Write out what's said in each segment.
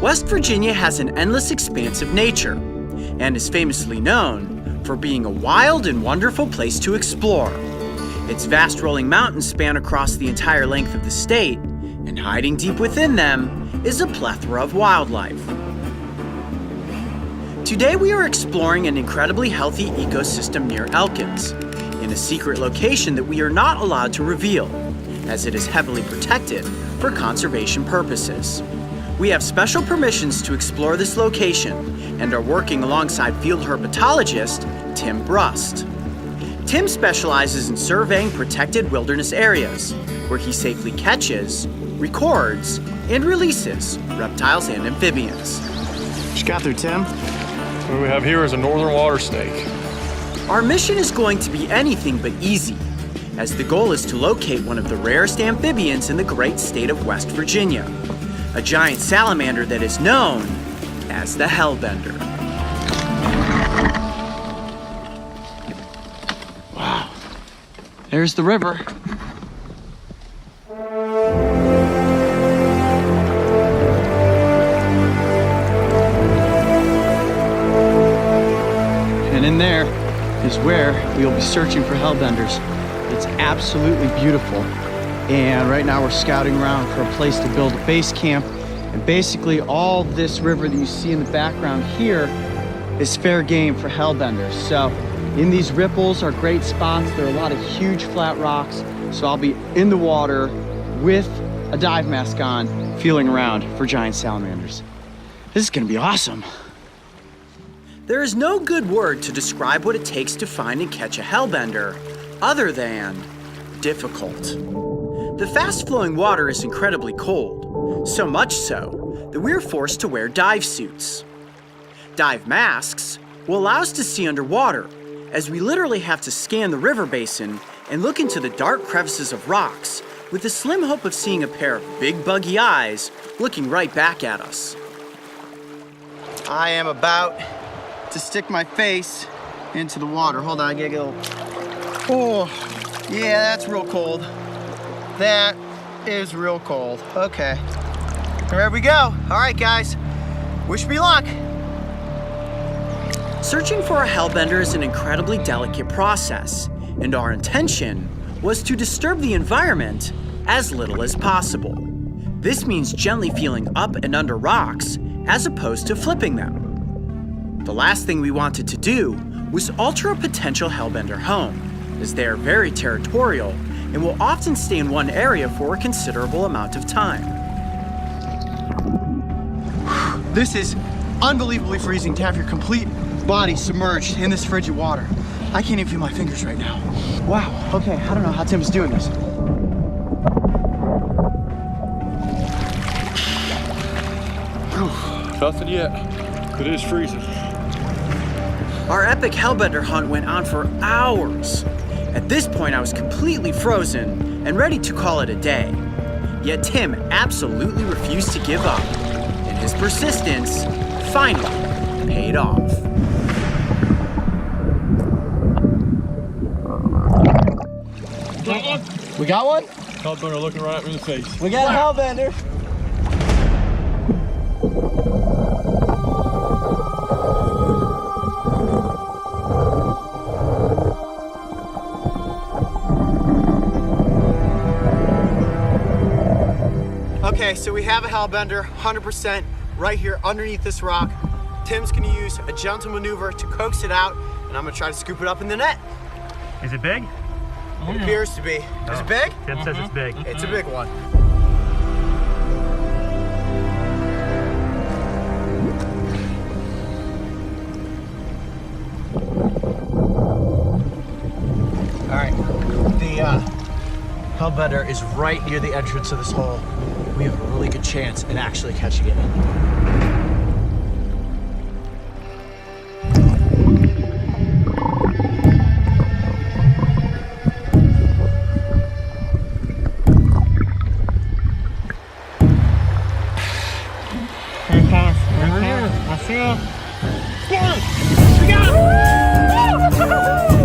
West Virginia has an endless expanse of nature and is famously known for being a wild and wonderful place to explore. Its vast rolling mountains span across the entire length of the state, and hiding deep within them is a plethora of wildlife. Today we are exploring an incredibly healthy ecosystem near Elkins, in a secret location that we are not allowed to reveal, as it is heavily protected for conservation purposes. We have special permissions to explore this location and are working alongside field herpetologist Tim Brust. Tim specializes in surveying protected wilderness areas, where he safely catches, records, and releases reptiles and amphibians. Just got there, Tim. What we have here is a northern water snake. Our mission is going to be anything but easy, as the goal is to locate one of the rarest amphibians in the great state of West Virginia, a giant salamander that is known as the hellbender. Wow, there's the river. And in there is where we will be searching for hellbenders. It's absolutely beautiful. And right now we're scouting around for a place to build a base camp. And basically all this river that you see in the background here is fair game for hellbenders. So in these ripples are great spots. There are a lot of huge flat rocks. So I'll be in the water with a dive mask on, feeling around for giant salamanders. This is gonna be awesome. There is no good word to describe what it takes to find and catch a hellbender other than difficult. The fast-flowing water is incredibly cold, so much so that we're forced to wear dive suits. Dive masks will allow us to see underwater, as we literally have to scan the river basin and look into the dark crevices of rocks with the slim hope of seeing a pair of big buggy eyes looking right back at us. I am about to stick my face into the water. Hold on, I gotta go. Oh, yeah, that's real cold. That is real cold. Okay, there we go. All right, guys, wish me luck. Searching for a hellbender is an incredibly delicate process, and our intention was to disturb the environment as little as possible. This means gently feeling up and under rocks as opposed to flipping them. The last thing we wanted to do was alter a potential hellbender home, as they are very territorial and will often stay in one area for a considerable amount of time. This is unbelievably freezing to have your complete body submerged in this frigid water. I can't even feel my fingers right now. Wow, okay, I don't know how Tim's doing this. Nothing yet. It is freezing. Our epic hellbender hunt went on for hours. At this point, I was completely frozen and ready to call it a day. Yet Tim absolutely refused to give up, and his persistence finally paid off. We got one? Hellbender looking right at me in the face. We got a hellbender. Okay, so we have a hellbender, 100% right here underneath this rock. Tim's gonna use a gentle maneuver to coax it out, and I'm gonna try to scoop it up in the net. Is it big? It appears to be. Is it big? Tim says it's big. It's a big one. All right, the hellbender is right near the entrance of this hole. We have a really good chance at actually catching it. I see him. We got him!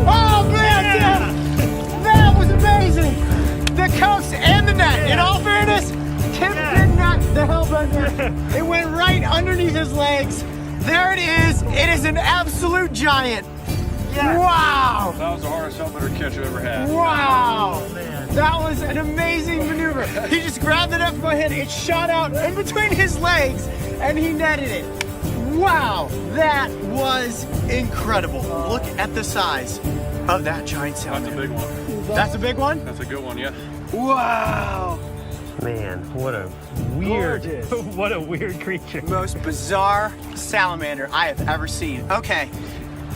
Oh man, Tim! That was amazing! The coax and the net. In all fairness, Tim did not the hellbender. It went right under those legs. There it is. It is an absolute giant. Yes. Wow. That was the hardest hellbender catch I've ever had. Wow. Oh, man. That was an amazing maneuver. He just grabbed it up from my head. It shot out in between his legs and he netted it. Wow. That was incredible. Look at the size of that giant salamander. That's a big one. That's a big one? That's a good one, yeah. Wow. Man, what a weird, Gorgeous. what a weird creature. Most bizarre salamander I have ever seen. Okay,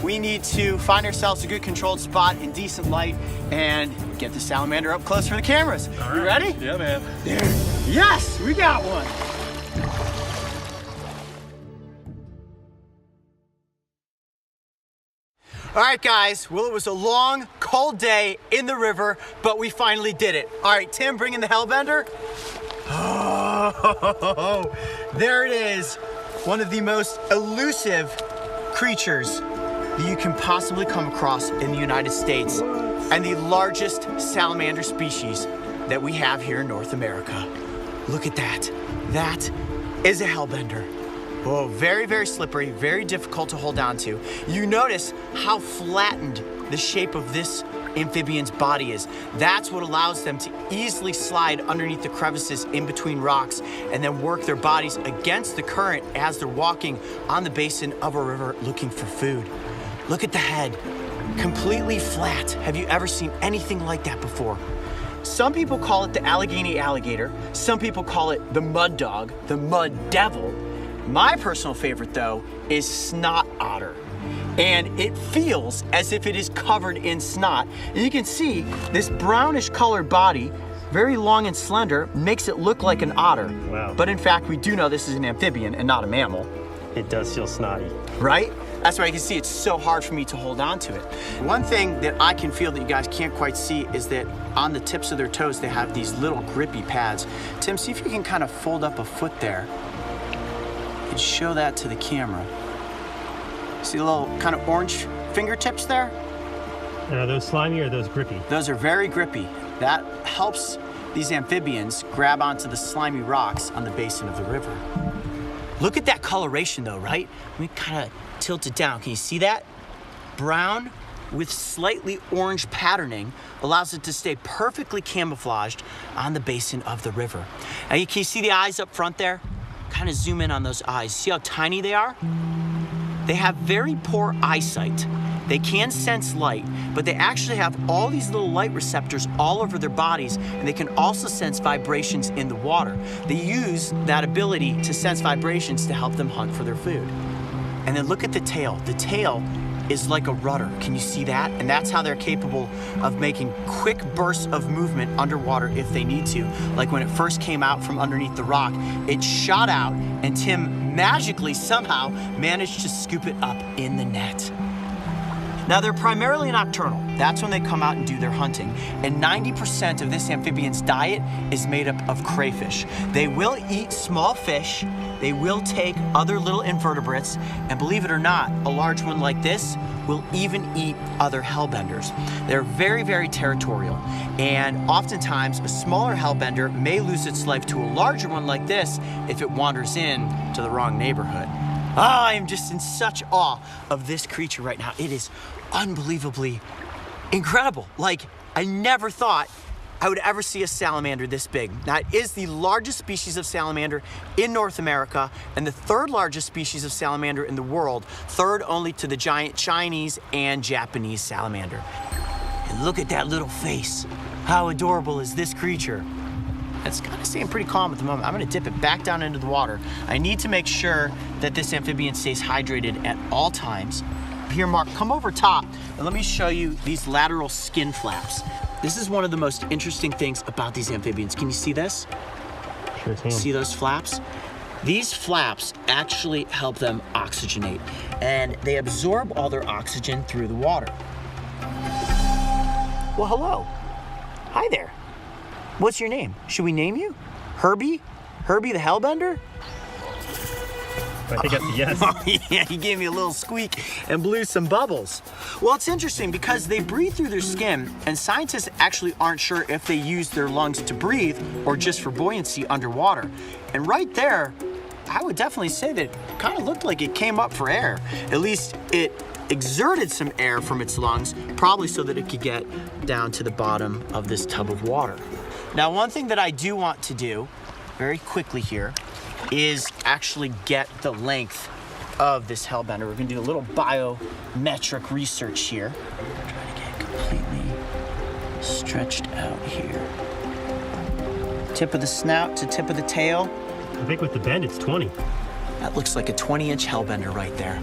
we need to find ourselves a good controlled spot in decent light and get the salamander up close for the cameras. All You right. ready? Yeah, man. Yes, we got one. All right, guys, well, it was a long, cold day in the river, but we finally did it. All right, Tim, bring in the hellbender. Oh, there it is. One of the most elusive creatures that you can possibly come across in the United States, and the largest salamander species that we have here in North America. Look at that. That is a hellbender. Oh, very, very slippery, very difficult to hold on to. You notice how flattened the shape of this amphibian's body is. That's what allows them to easily slide underneath the crevices in between rocks and then work their bodies against the current as they're walking on the basin of a river looking for food. Look at the head, completely flat. Have you ever seen anything like that before? Some people call it the Allegheny alligator. Some people call it the mud dog, the mud devil. My personal favorite, though, is snot otter. And it feels as if it is covered in snot. And you can see this brownish colored body, very long and slender, makes it look like an otter. Wow. But in fact, we do know this is an amphibian and not a mammal, It does feel snotty. right? That's why you can see it's so hard for me to hold on to it. One thing that I can feel that you guys can't quite see is that on the tips of their toes, they have these little grippy pads. Tim, see if you can kind of fold up a foot there and show that to the camera. See the little kind of orange fingertips there? And are those slimy or are those grippy? Those are very grippy. That helps these amphibians grab onto the slimy rocks on the basin of the river. Look at that coloration though, right? Let me kind of tilt it down. Can you see that? Brown with slightly orange patterning allows it to stay perfectly camouflaged on the basin of the river. Now, can you see the eyes up front there? Kind of zoom in on those eyes. See how tiny they are? They have very poor eyesight. They can sense light, but they actually have all these little light receptors all over their bodies, and they can also sense vibrations in the water. They use that ability to sense vibrations to help them hunt for their food. And then look at the tail. The tail is like a rudder. Can you see that? And that's how they're capable of making quick bursts of movement underwater if they need to. Like when it first came out from underneath the rock, it shot out, and Tim magically somehow managed to scoop it up in the net. Now, they're primarily nocturnal. That's when they come out and do their hunting. And 90% of this amphibian's diet is made up of crayfish. They will eat small fish, they will take other little invertebrates, and believe it or not, a large one like this will even eat other hellbenders. They're very, very territorial. And oftentimes, a smaller hellbender may lose its life to a larger one like this if it wanders in to the wrong neighborhood. I am just in such awe of this creature right now. It is unbelievably incredible. Like, I never thought I would ever see a salamander this big. Now, it is the largest species of salamander in North America and the third largest species of salamander in the world, third only to the giant Chinese and Japanese salamander. And look at that little face. How adorable is this creature? It's kind of staying pretty calm at the moment. I'm gonna dip it back down into the water. I need to make sure that this amphibian stays hydrated at all times. Here, Mark, come over top and let me show you these lateral skin flaps. This is one of the most interesting things about these amphibians. Can you see this? Sure can. See those flaps? These flaps actually help them oxygenate, and they absorb all their oxygen through the water. Well, hello. Hi there. What's your name? Should we name you? Herbie? Herbie the Hellbender? I think that's a yes. Oh, yeah, he gave me a little squeak and blew some bubbles. Well, it's interesting because they breathe through their skin, and scientists actually aren't sure if they use their lungs to breathe or just for buoyancy underwater. And right there, I would definitely say that it kind of looked like it came up for air. At least it exerted some air from its lungs, probably so that it could get down to the bottom of this tub of water. Now, one thing that I do want to do very quickly here is actually get the length of this hellbender. We're gonna do a little biometric research here. Try to get completely stretched out here. Tip of the snout to tip of the tail. I think with the bend, it's 20. That looks like a 20-inch hellbender right there.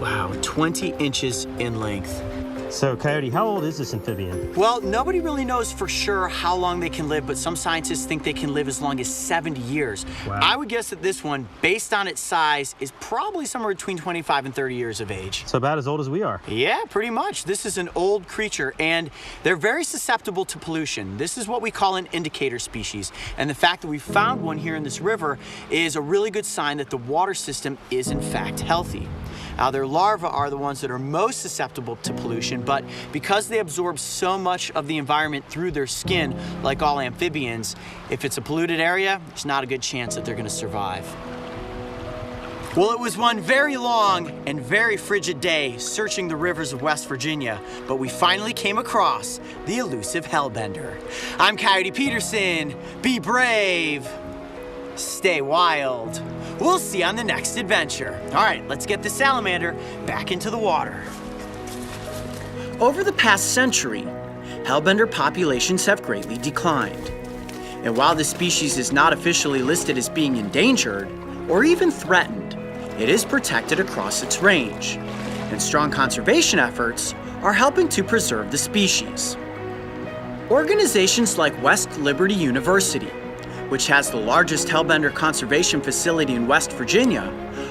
Wow, 20 inches in length. So, Coyote, how old is this amphibian? Well, nobody really knows for sure how long they can live, but some scientists think they can live as long as 70 years. Wow. I would guess that this one, based on its size, is probably somewhere between 25 and 30 years of age. So about as old as we are. Yeah, pretty much. This is an old creature, and they're very susceptible to pollution. This is what we call an indicator species, and the fact that we found one here in this river is a really good sign that the water system is in fact healthy. Now, their larvae are the ones that are most susceptible to pollution, but because they absorb so much of the environment through their skin, like all amphibians, if it's a polluted area, there's not a good chance that they're gonna survive. Well, it was one very long and very frigid day searching the rivers of West Virginia, but we finally came across the elusive hellbender. I'm Coyote Peterson. Be brave. Stay wild. We'll see you on the next adventure. All right, let's get the salamander back into the water. Over the past century, hellbender populations have greatly declined. And while the species is not officially listed as being endangered or even threatened, it is protected across its range, and strong conservation efforts are helping to preserve the species. Organizations like West Liberty University, which has the largest hellbender conservation facility in West Virginia,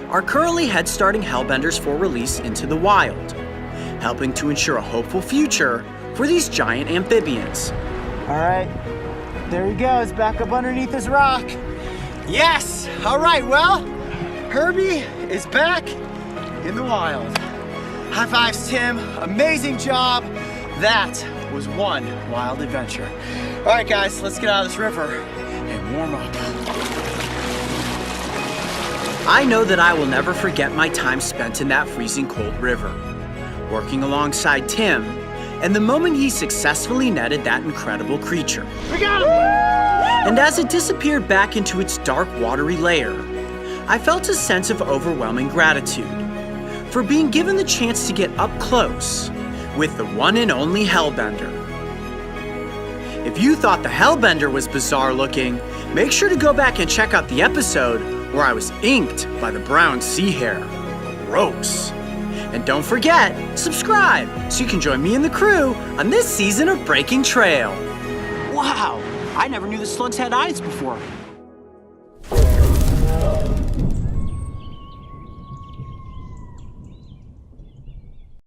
are currently head-starting hellbenders for release into the wild, helping to ensure a hopeful future for these giant amphibians. All right, there he goes, back up underneath this rock. Yes, all right, well, Herbie is back in the wild. High fives, Tim, amazing job. That was one wild adventure. All right, guys, let's get out of this river and warm up. I know that I will never forget my time spent in that freezing cold river, working alongside Tim, and the moment he successfully netted that incredible creature. We got him! And as it disappeared back into its dark, watery lair, I felt a sense of overwhelming gratitude for being given the chance to get up close with the one and only hellbender. If you thought the hellbender was bizarre looking, make sure to go back and check out the episode where I was inked by the brown sea hare. Gross. And don't forget, subscribe so you can join me and the crew on this season of Breaking Trail. Wow, I never knew the slugs had eyes before.